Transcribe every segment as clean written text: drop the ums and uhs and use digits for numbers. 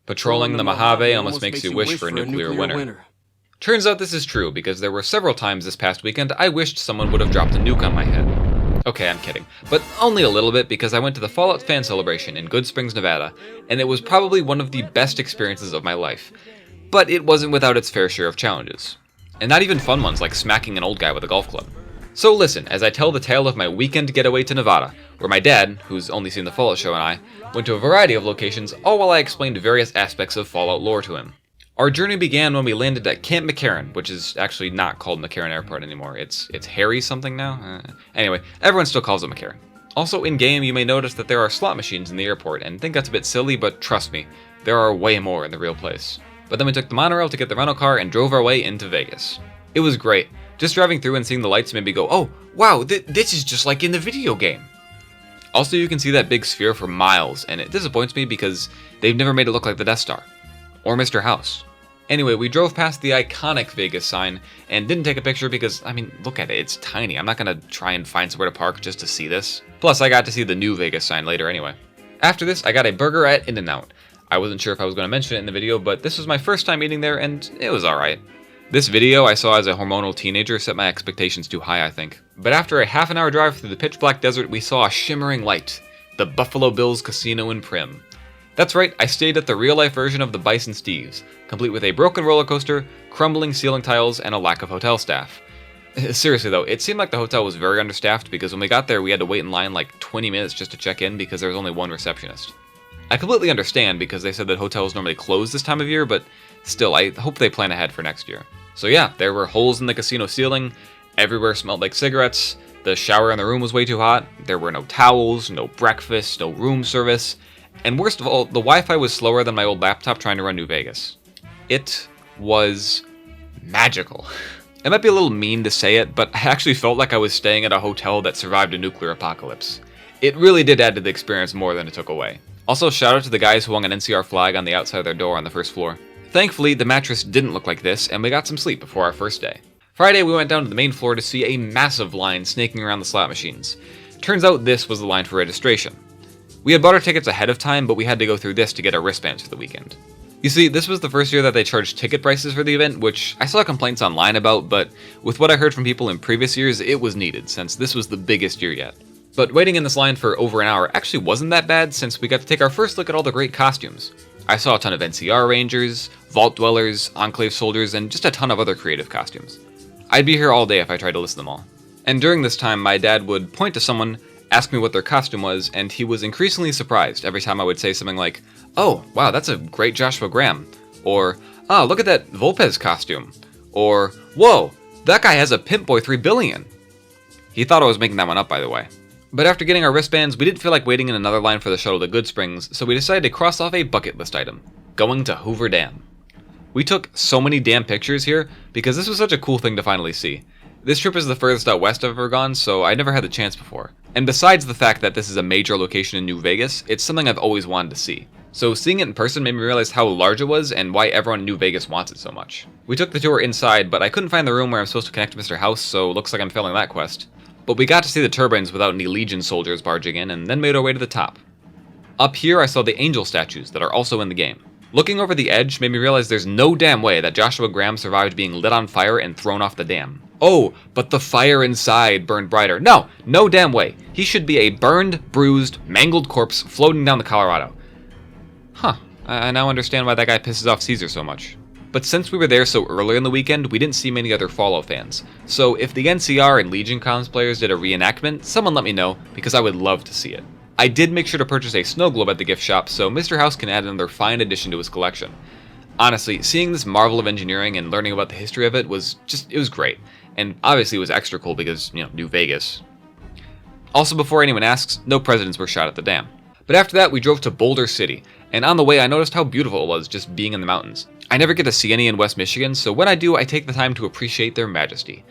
Patrolling the Mojave almost makes you wish for a nuclear winter. Turns out this is true, because there were several times this past weekend I wished someone would have dropped a nuke on my head. Okay, I'm kidding, but only a little bit, because I went to the Fallout fan celebration in Goodsprings, Nevada, and it was probably one of the best experiences of my life. But it wasn't without its fair share of challenges. And not even fun ones like smacking an old guy with a golf club. So listen, as I tell the tale of my weekend getaway to Nevada, where my dad, who's only seen the Fallout show, and I went to a variety of locations, all while I explained various aspects of Fallout lore to him. Our journey began when we landed at Camp McCarran, which is actually not called McCarran Airport anymore. It's Harry something now? Anyway, everyone still calls it McCarran. Also, in-game, you may notice that there are slot machines in the airport, and think that's a bit silly, but trust me, there are way more in the real place. But then we took the monorail to get the rental car and drove our way into Vegas. It was great. Just driving through and seeing the lights made me go, oh, wow, this is just like in the video game. Also, you can see that big sphere for miles, and it disappoints me because they've never made it look like the Death Star. Or Mr. House. Anyway, we drove past the iconic Vegas sign and didn't take a picture because, I mean, look at it, it's tiny. I'm not gonna try and find somewhere to park just to see this. Plus, I got to see the new Vegas sign later anyway. After this, I got a burger at In-N-Out. I wasn't sure if I was gonna mention it in the video, but this was my first time eating there and it was alright. This video I saw as a hormonal teenager set my expectations too high, I think. But after a half-an-hour drive through the pitch-black desert, we saw a shimmering light. The Buffalo Bills Casino in Primm. That's right, I stayed at the real-life version of the Bison Steves, complete with a broken roller coaster, crumbling ceiling tiles, and a lack of hotel staff. Seriously though, it seemed like the hotel was very understaffed because when we got there we had to wait in line like 20 minutes just to check in because there was only one receptionist. I completely understand because they said that hotels normally close this time of year, but still, I hope they plan ahead for next year. So yeah, there were holes in the casino ceiling, everywhere smelled like cigarettes, the shower in the room was way too hot, there were no towels, no breakfast, no room service, and worst of all, the Wi-Fi was slower than my old laptop trying to run New Vegas. It was magical. It might be a little mean to say it, but I actually felt like I was staying at a hotel that survived a nuclear apocalypse. It really did add to the experience more than it took away. Also, shout out to the guys who hung an NCR flag on the outside of their door on the first floor. Thankfully, the mattress didn't look like this, and we got some sleep before our first day. Friday, we went down to the main floor to see a massive line snaking around the slot machines. Turns out this was the line for registration. We had bought our tickets ahead of time, but we had to go through this to get our wristbands for the weekend. You see, this was the first year that they charged ticket prices for the event, which I saw complaints online about, but with what I heard from people in previous years, it was needed, since this was the biggest year yet. But waiting in this line for over an hour actually wasn't that bad, since we got to take our first look at all the great costumes. I saw a ton of NCR Rangers, Vault Dwellers, Enclave Soldiers, and just a ton of other creative costumes. I'd be here all day if I tried to list them all. And during this time, my dad would point to someone, ask me what their costume was, and he was increasingly surprised every time I would say something like, oh, wow, that's a great Joshua Graham, or, ah, look at that Volpez costume, or, whoa, that guy has a Pimp Boy 3 billion. He thought I was making that one up, by the way. But after getting our wristbands, we didn't feel like waiting in another line for the shuttle to Goodsprings, so we decided to cross off a bucket list item, going to Hoover Dam. We took so many damn pictures here, because this was such a cool thing to finally see. This trip is the furthest out west I've ever gone, so I never had the chance before. And besides the fact that this is a major location in New Vegas, it's something I've always wanted to see. So seeing it in person made me realize how large it was and why everyone in New Vegas wants it so much. We took the tour inside, but I couldn't find the room where I'm supposed to connect to Mr. House, so looks like I'm failing that quest. But we got to see the turbines without any Legion soldiers barging in, and then made our way to the top. Up here I saw the angel statues that are also in the game. Looking over the edge made me realize there's no damn way that Joshua Graham survived being lit on fire and thrown off the dam. Oh, but the fire inside burned brighter. No damn way. He should be a burned, bruised, mangled corpse floating down the Colorado. Huh, I now understand why that guy pisses off Caesar so much. But since we were there so early in the weekend, we didn't see many other Fallout fans. So if the NCR and Legion cosplayers did a reenactment, someone let me know, because I would love to see it. I did make sure to purchase a snow globe at the gift shop, so Mr. House can add another fine addition to his collection. Honestly, seeing this marvel of engineering and learning about the history of it was great. And obviously it was extra cool because, New Vegas. Also, before anyone asks, no presidents were shot at the dam. But after that, we drove to Boulder City, and on the way I noticed how beautiful it was just being in the mountains. I never get to see any in West Michigan, so when I do, I take the time to appreciate their majesty.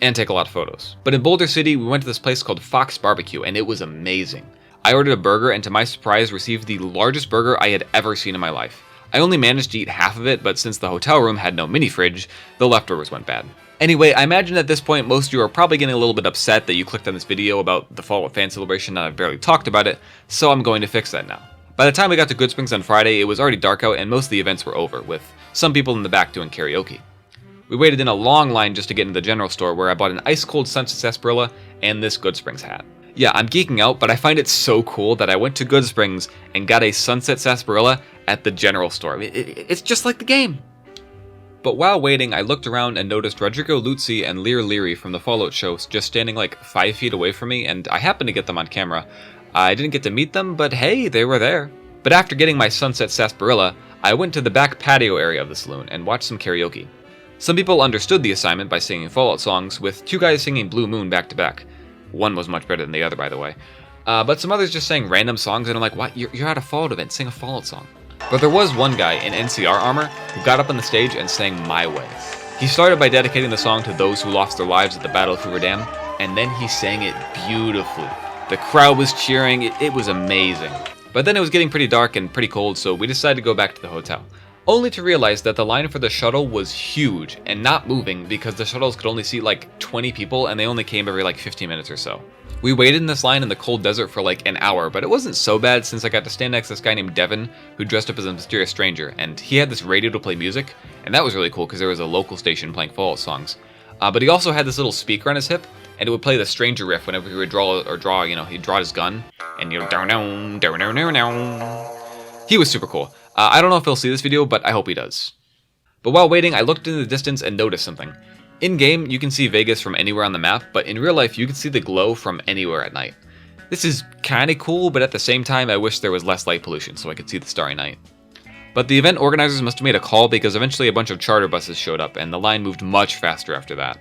And take a lot of photos. But in Boulder City, we went to this place called Fox Barbecue, and it was amazing. I ordered a burger, and to my surprise, received the largest burger I had ever seen in my life. I only managed to eat half of it, but since the hotel room had no mini fridge, the leftovers went bad. Anyway, I imagine at this point most of you are probably getting a little bit upset that you clicked on this video about the Fallout fan celebration and I've barely talked about it, so I'm going to fix that now. By the time we got to Goodsprings on Friday, it was already dark out and most of the events were over, with some people in the back doing karaoke. We waited in a long line just to get into the general store where I bought an ice-cold Sunset Sarsaparilla and this Goodsprings hat. Yeah, I'm geeking out, but I find it so cool that I went to Goodsprings and got a Sunset Sarsaparilla at the general store. It's just like the game. But while waiting, I looked around and noticed Rodrigo Luzzi and Lear Leary from the Fallout show just standing like 5 feet away from me, and I happened to get them on camera. I didn't get to meet them, but hey, they were there. But after getting my Sunset Sarsaparilla, I went to the back patio area of the saloon and watched some karaoke. Some people understood the assignment by singing Fallout songs, with 2 guys singing Blue Moon back to back. One was much better than the other, by the way. But some others just sang random songs, and I'm like, what? You're at a Fallout event, sing a Fallout song. But there was one guy in NCR armor who got up on the stage and sang My Way. He started by dedicating the song to those who lost their lives at the Battle of Hoover Dam, and then he sang it beautifully. The crowd was cheering, it was amazing. But then it was getting pretty dark and pretty cold, so we decided to go back to the hotel. Only to realize that the line for the shuttle was huge and not moving because the shuttles could only seat like 20 people and they only came every like 15 minutes or so. We waited in this line in the cold desert for like an hour, but it wasn't so bad since I got to stand next to this guy named Devin who dressed up as a mysterious stranger, and he had this radio to play music, and that was really cool because there was a local station playing Fallout songs. But he also had this little speaker on his hip, and it would play the stranger riff whenever he would draw, he'd draw his gun, and down. He was super cool. I don't know if he'll see this video, but I hope he does. But while waiting, I looked into the distance and noticed something. In-game, you can see Vegas from anywhere on the map, but in real life, you can see the glow from anywhere at night. This is kinda cool, but at the same time, I wish there was less light pollution so I could see the starry night. But the event organizers must have made a call because eventually a bunch of charter buses showed up, and the line moved much faster after that.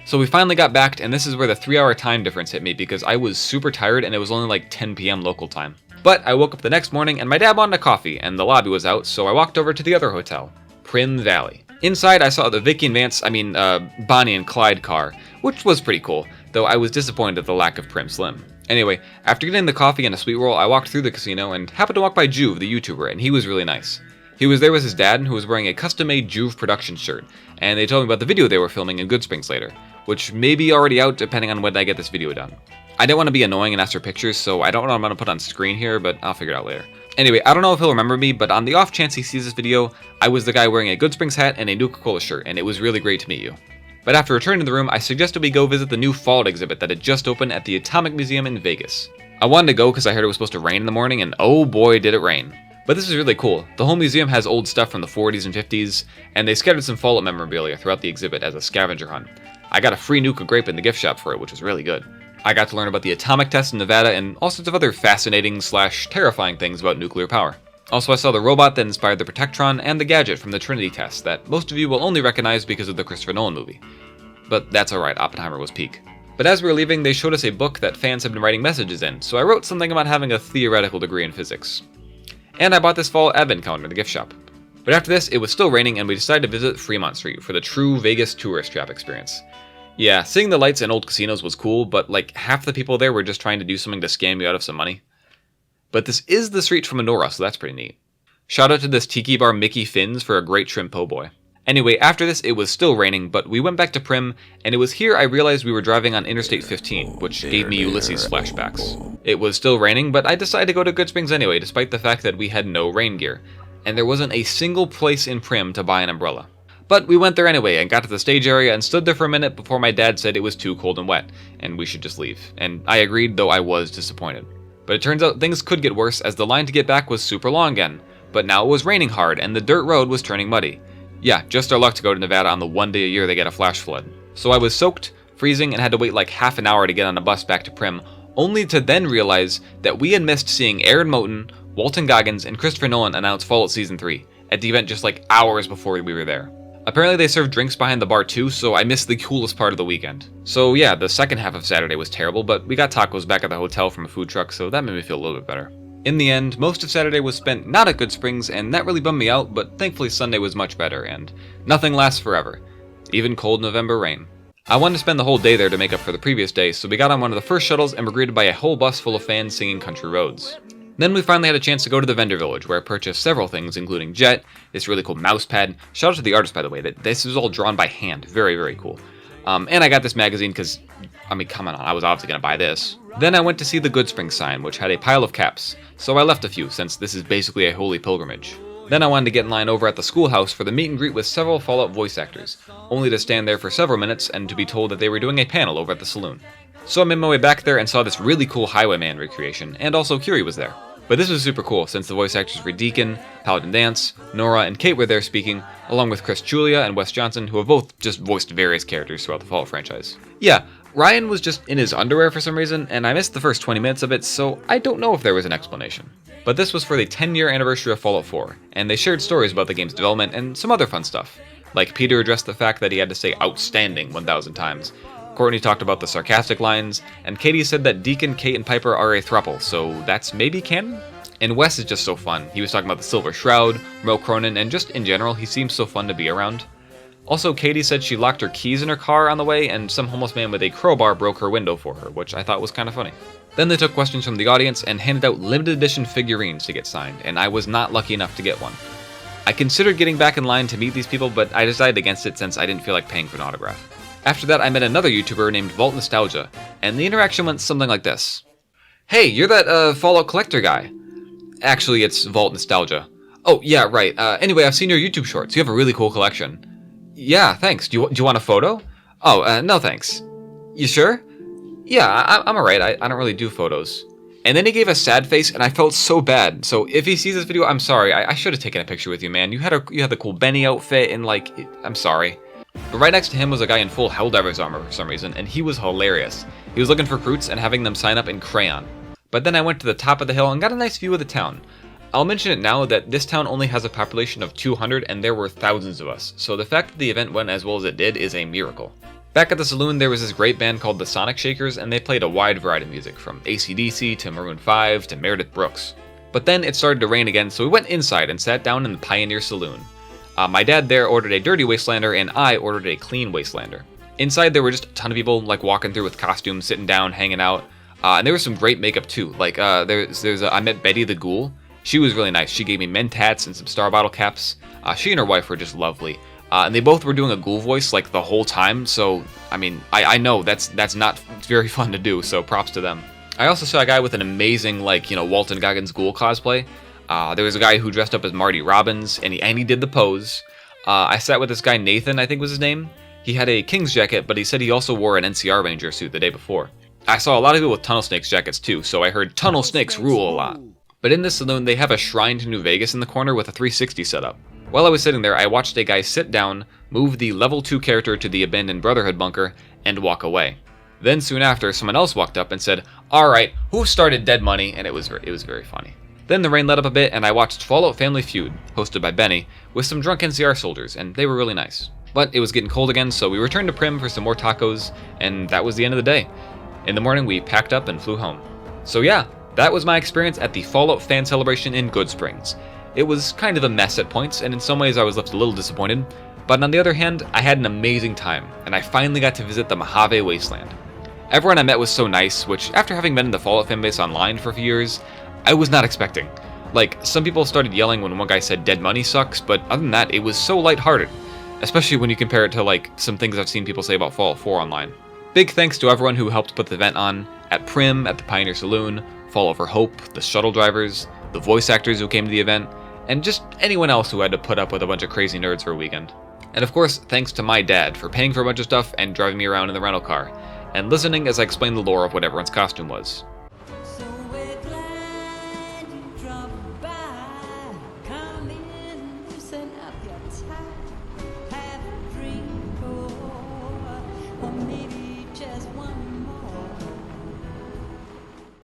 So we finally got back, and this is where the 3-hour time difference hit me because I was super tired and it was only like 10 p.m. local time. But I woke up the next morning and my dad wanted a coffee and the lobby was out, so I walked over to the other hotel, Prim Valley. Inside I saw the Vicky and Vance, Bonnie and Clyde car, which was pretty cool, though I was disappointed at the lack of Prim Slim. Anyway, after getting the coffee and a sweet roll, I walked through the casino and happened to walk by Juve, the YouTuber, and he was really nice. He was there with his dad, who was wearing a custom-made Juve production shirt, and they told me about the video they were filming in Goodsprings later, which may be already out depending on when I get this video done. I don't want to be annoying and ask for pictures, so I don't know what I'm going to put on screen here, but I'll figure it out later. Anyway, I don't know if he'll remember me, but on the off chance he sees this video, I was the guy wearing a Goodsprings hat and a Nuka-Cola shirt, and it was really great to meet you. But after returning to the room, I suggested we go visit the new Fallout exhibit that had just opened at the Atomic Museum in Vegas. I wanted to go because I heard it was supposed to rain in the morning, and oh boy did it rain. But this is really cool. The whole museum has old stuff from the 40s and 50s, and they scattered some Fallout memorabilia throughout the exhibit as a scavenger hunt. I got a free Nuka grape in the gift shop for it, which was really good. I got to learn about the atomic test in Nevada and all sorts of other fascinating / terrifying things about nuclear power. Also, I saw the robot that inspired the Protectron and the gadget from the Trinity test that most of you will only recognize because of the Christopher Nolan movie. But that's alright, Oppenheimer was peak. But as we were leaving, they showed us a book that fans have been writing messages in, so I wrote something about having a theoretical degree in physics. And I bought this fall advent calendar in the gift shop. But after this, it was still raining and we decided to visit Fremont Street for the true Vegas tourist trap experience. Yeah, seeing the lights in old casinos was cool, but like half the people there were just trying to do something to scam you out of some money. But this is the street from Menorah, so that's pretty neat. Shout out to this tiki bar Mickey Finn's for a great shrimp po' boy. Anyway, after this it was still raining, but we went back to Prim, and it was here I realized we were driving on Interstate 15, which gave me Ulysses flashbacks. It was still raining, but I decided to go to Goodsprings anyway, despite the fact that we had no rain gear, and there wasn't a single place in Prim to buy an umbrella. But we went there anyway and got to the stage area and stood there for a minute before my dad said it was too cold and wet, and we should just leave. And I agreed, though I was disappointed. But it turns out things could get worse as the line to get back was super long again. But now it was raining hard and the dirt road was turning muddy. Yeah, just our luck to go to Nevada on the one day a year they get a flash flood. So I was soaked, freezing, and had to wait like half an hour to get on a bus back to Prim, only to then realize that we had missed seeing Aaron Moten, Walton Goggins, and Christopher Nolan announce Fallout Season 3 at the event just like hours before we were there. Apparently they served drinks behind the bar too, so I missed the coolest part of the weekend. So yeah, the second half of Saturday was terrible, but we got tacos back at the hotel from a food truck, so that made me feel a little bit better. In the end, most of Saturday was spent not at Goodsprings, and that really bummed me out, but thankfully Sunday was much better, and nothing lasts forever. Even cold November rain. I wanted to spend the whole day there to make up for the previous day, so we got on one of the first shuttles and were greeted by a whole bus full of fans singing Country Roads. Then we finally had a chance to go to the vendor village, where I purchased several things, including Jet, this really cool mouse pad. Shout out to the artist, by the way, that this was all drawn by hand. Very, very cool. And I got this magazine because, come on, I was obviously going to buy this. Then I went to see the Goodsprings sign, which had a pile of caps, so I left a few since this is basically a holy pilgrimage. Then I wanted to get in line over at the schoolhouse for the meet and greet with several Fallout voice actors, only to stand there for several minutes and to be told that they were doing a panel over at the saloon. So I made my way back there and saw this really cool Highwayman recreation, and also Curie was there. But this was super cool since the voice actors were Deacon, Paladin Dance, Nora, and Kate were there speaking, along with Chris Julia and Wes Johnson, who have both just voiced various characters throughout the Fallout franchise. Yeah, Ryan was just in his underwear for some reason, and I missed the first 20 minutes of it, so I don't know if there was an explanation. But this was for the 10-year anniversary of Fallout 4, and they shared stories about the game's development and some other fun stuff. Like Peter addressed the fact that he had to say outstanding 1,000 times. Courtney talked about the sarcastic lines, and Katie said that Deacon, Kate, and Piper are a throuple, so that's maybe canon? And Wes is just so fun. He was talking about the Silver Shroud, Mo Cronin, and just in general, he seems so fun to be around. Also, Katie said she locked her keys in her car on the way, and some homeless man with a crowbar broke her window for her, which I thought was kind of funny. Then they took questions from the audience and handed out limited edition figurines to get signed, and I was not lucky enough to get one. I considered getting back in line to meet these people, but I decided against it since I didn't feel like paying for an autograph. After that, I met another YouTuber named Vault Nostalgia, and the interaction went something like this. Hey, you're that Fallout collector guy. Actually, it's Vault Nostalgia. Oh, yeah, right. Anyway, I've seen your YouTube shorts. You have a really cool collection. Yeah, thanks. Do you want a photo? Oh, no thanks. You sure? Yeah, I'm alright. I don't really do photos. And then he gave a sad face, and I felt so bad. So if he sees this video, I'm sorry. I should have taken a picture with you, man. You had the cool Benny outfit, and I'm sorry. But right next to him was a guy in full Helldivers armor for some reason, and he was hilarious. He was looking for recruits and having them sign up in crayon. But then I went to the top of the hill and got a nice view of the town. I'll mention it now that this town only has a population of 200 and there were thousands of us, so the fact that the event went as well as it did is a miracle. Back at the saloon there was this great band called the Sonic Shakers, and they played a wide variety of music, from AC/DC to Maroon 5 to Meredith Brooks. But then it started to rain again, so we went inside and sat down in the Pioneer Saloon. My dad there ordered a Dirty Wastelander and I ordered a Clean Wastelander. Inside there were just a ton of people walking through with costumes, sitting down, hanging out, and there was some great makeup too. I met Betty the Ghoul. She was really nice. She gave me Mentats and some Star Bottle caps. She and her wife were just lovely. And they both were doing a ghoul voice the whole time, so, I know that's not very fun to do, so props to them. I also saw a guy with an amazing, Walton Goggins ghoul cosplay. There was a guy who dressed up as Marty Robbins, and he did the pose. I sat with this guy, Nathan, I think was his name. He had a King's jacket, but he said he also wore an NCR Ranger suit the day before. I saw a lot of people with Tunnel Snakes jackets too, so I heard Tunnel Snakes rule a lot. But in this saloon, they have a shrine to New Vegas in the corner with a 360 setup. While I was sitting there, I watched a guy sit down, move the level 2 character to the abandoned Brotherhood bunker, and walk away. Then soon after, someone else walked up and said, "Alright, who started Dead Money?" And it was very funny. Then the rain let up a bit, and I watched Fallout Family Feud, hosted by Benny, with some drunk NCR soldiers, and they were really nice. But it was getting cold again, so we returned to Prim for some more tacos, and that was the end of the day. In the morning, we packed up and flew home. So yeah, that was my experience at the Fallout Fan Celebration in Goodsprings. It was kind of a mess at points, and in some ways I was left a little disappointed, but on the other hand, I had an amazing time, and I finally got to visit the Mojave Wasteland. Everyone I met was so nice, which after having been in the Fallout fanbase online for a few years, I was not expecting. Some people started yelling when one guy said Dead Money sucks, but other than that, it was so lighthearted. Especially when you compare it to some things I've seen people say about Fallout 4 online. Big thanks to everyone who helped put the event on, at Prim, at the Pioneer Saloon, Fallout for Hope, the shuttle drivers, the voice actors who came to the event, and just anyone else who had to put up with a bunch of crazy nerds for a weekend. And of course, thanks to my dad for paying for a bunch of stuff and driving me around in the rental car, and listening as I explained the lore of what everyone's costume was. So we're glad you dropped by. Come in, loosen up your tie.